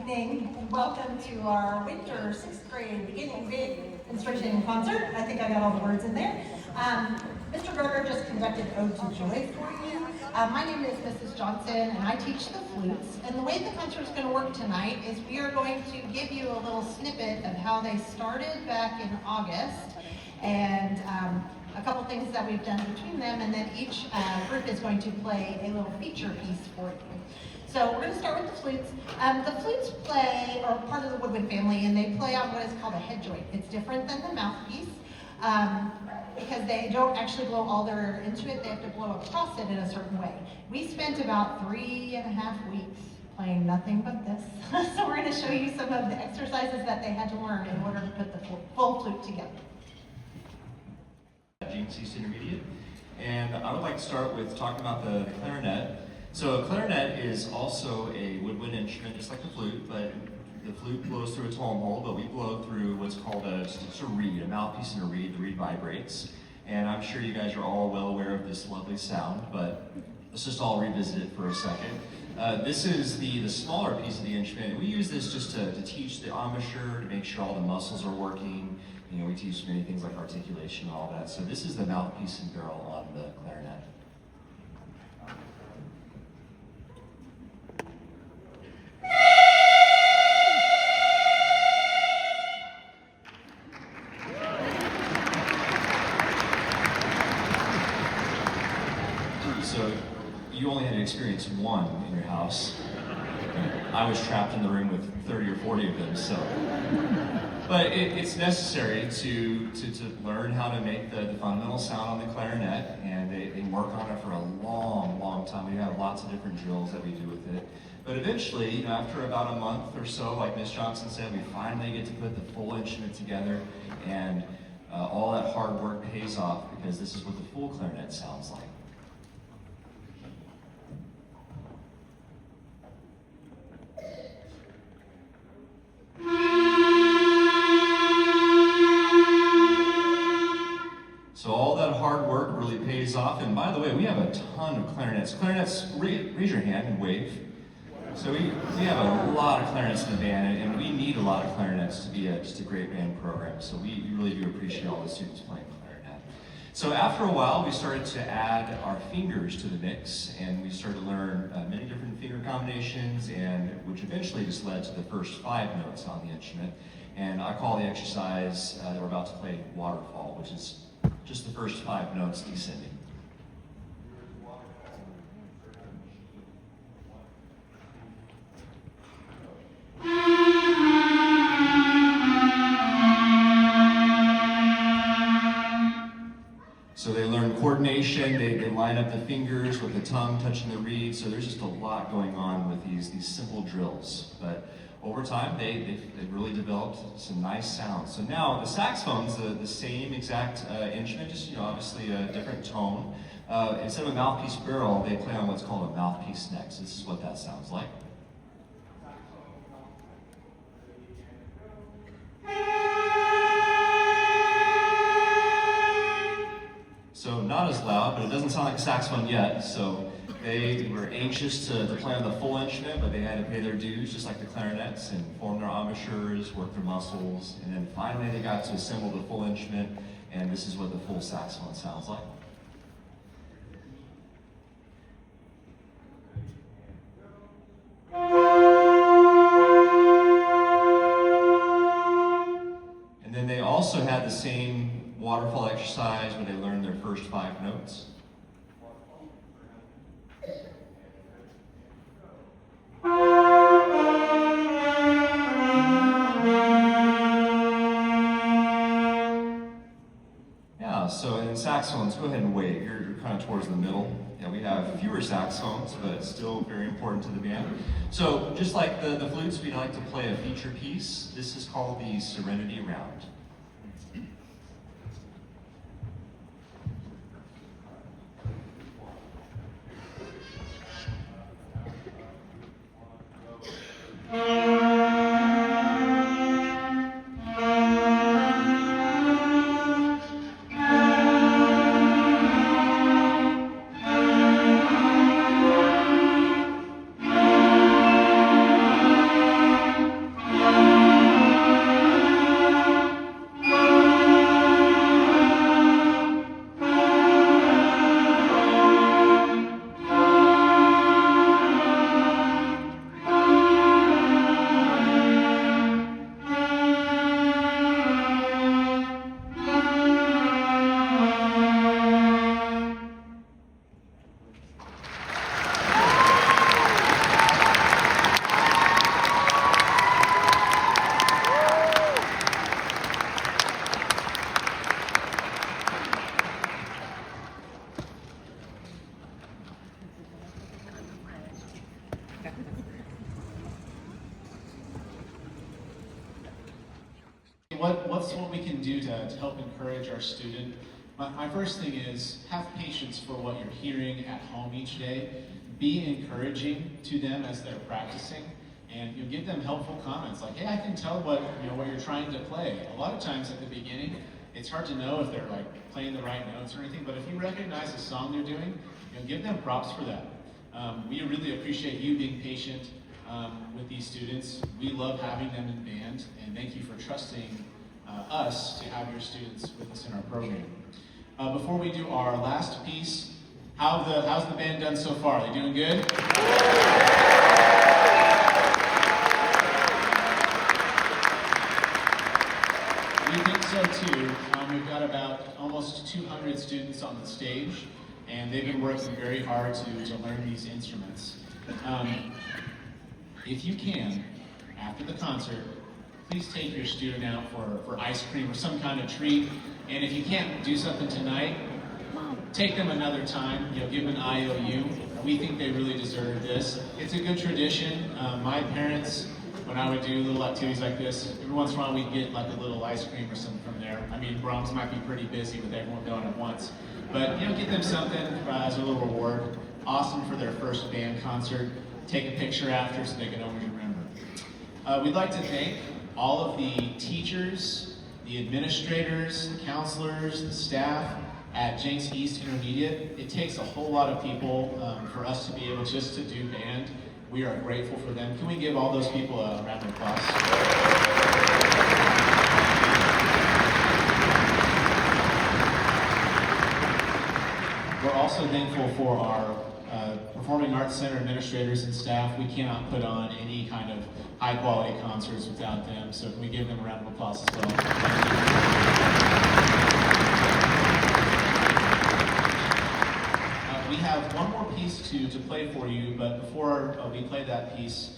evening and welcome to our winter 6th grade beginning big instruction concert. I think I got all the words in there. Mr. Berger just conducted Ode to Joy for you. My name is Mrs. Johnson and I teach the flutes. And the way the concert is going to work tonight is we are going to give you a little snippet of how they started back in August and a couple things that we've done between them, and then each group is going to play a little feature piece for you. So we're going to start with the flutes. The flutes are part of the woodwind family, and they play on what is called a head joint. It's different than the mouthpiece because they don't actually blow all their air into it. They have to blow across it in a certain way. We spent about 3.5 weeks playing nothing but this. So we're going to show you some of the exercises that they had to learn in order to put the full flute together. Jenks Intermediate, and I would like to start with talking about the clarinet. So a clarinet is also a woodwind instrument, just like the flute, but the flute blows through a tone hole, but we blow through what's called just a reed, a mouthpiece and a reed. The reed vibrates, and I'm sure you guys are all well aware of this lovely sound, but let's just all revisit it for a second. This is the smaller piece of the instrument. We use this just to teach the embouchure, to make sure all the muscles are working. You know, we teach many things like articulation and all that. So this is the mouthpiece and barrel on the clarinet. So you only had to experience one in your house. I was trapped in the room with 30 or 40 of them, so. But it's necessary to learn how to make the fundamental sound on the clarinet, and they work on it for a long, long time. We have lots of different drills that we do with it. But eventually, you know, after about a month or so, like Miss Johnson said, we finally get to put the full instrument together, and all that hard work pays off because this is what the full clarinet sounds like. So all that hard work really pays off. And by the way, we have a ton of clarinets. Clarinets, raise your hand and wave. So we have a lot of clarinets in the band, and we need a lot of clarinets to be just a great band program. So we really do appreciate all the students playing clarinet. So after a while, we started to add our fingers to the mix, and we started to learn many different finger combinations, and which eventually just led to the first 5 notes on the instrument. And I call the exercise that we're about to play Waterfall, which is just the first 5 notes descending. So they learn coordination, they line up the fingers with the tongue touching the reed, so there's just a lot going on with these simple drills. But over time, they really developed some nice sounds. So now the saxophone's the same exact instrument, just obviously a different tone. Instead of a mouthpiece barrel, they play on what's called a mouthpiece neck. So this is what that sounds like. So not as loud, but it doesn't sound like a saxophone yet. So they were anxious to play on the full instrument, but they had to pay their dues, just like the clarinets, and form their embouchures, work their muscles, and then finally they got to assemble the full instrument, and this is what the full saxophone sounds like. And then they also had the same waterfall exercise where they learned their first 5 notes. Yeah, so in saxophones, go ahead and wave. You're kind of towards the middle. Yeah, we have fewer saxophones, but it's still very important to the band. So just like the flutes, we'd like to play a feature piece. This is called the Serenity Round. what's what we can do to help encourage our student? My first thing is have patience for what you're hearing at home each day. Be encouraging to them as they're practicing, and you give them helpful comments like, "Hey, I can tell what you're trying to play." A lot of times at the beginning, it's hard to know if they're like playing the right notes or anything. But if you recognize the song they're doing, give them props for that. We really appreciate you being patient with these students. We love having them in band, and thank you for trusting us to have your students with us in our program. Before we do our last piece, how's the band done so far? Are they doing good? We think so too. We've got about almost 200 students on the stage, and they've been working very hard to learn these instruments. If you can, after the concert, please take your student out for ice cream or some kind of treat. And if you can't do something tonight, take them another time. Give them an IOU. We think they really deserve this. It's a good tradition. My parents, when I would do little activities like this, every once in a while we'd get like a little ice cream or something from there. I mean, Brahms might be pretty busy with everyone going at once. But get them something as a little reward. Awesome for their first band concert. Take a picture after so they can always remember. We'd like to thank all of the teachers, the administrators, the counselors, the staff at Jenks East Intermediate. It takes a whole lot of people for us to be able just to do band. We are grateful for them. Can we give all those people a round of applause? We're also thankful for our Performing Arts Center administrators and staff. We cannot put on any kind of high quality concerts without them, so can we give them a round of applause as well? We have one more piece to play for you, but before we play that piece,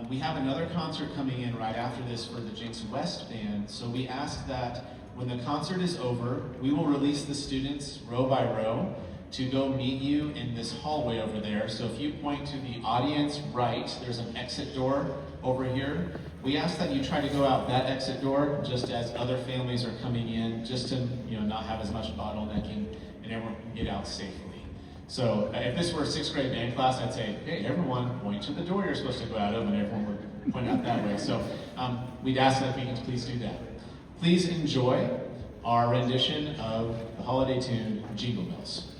we have another concert coming in right after this for the Jenks West Band, so we ask that when the concert is over, we will release the students row by row to go meet you in this hallway over there. So if you point to the audience right, there's an exit door over here. We ask that you try to go out that exit door just as other families are coming in, just to not have as much bottlenecking and everyone can get out safely. So if this were a 6th grade band class, I'd say, hey, everyone point to the door you're supposed to go out of, and everyone would point out that way. So we'd ask that if you can please do that. Please enjoy our rendition of the holiday tune, Jingle Bells.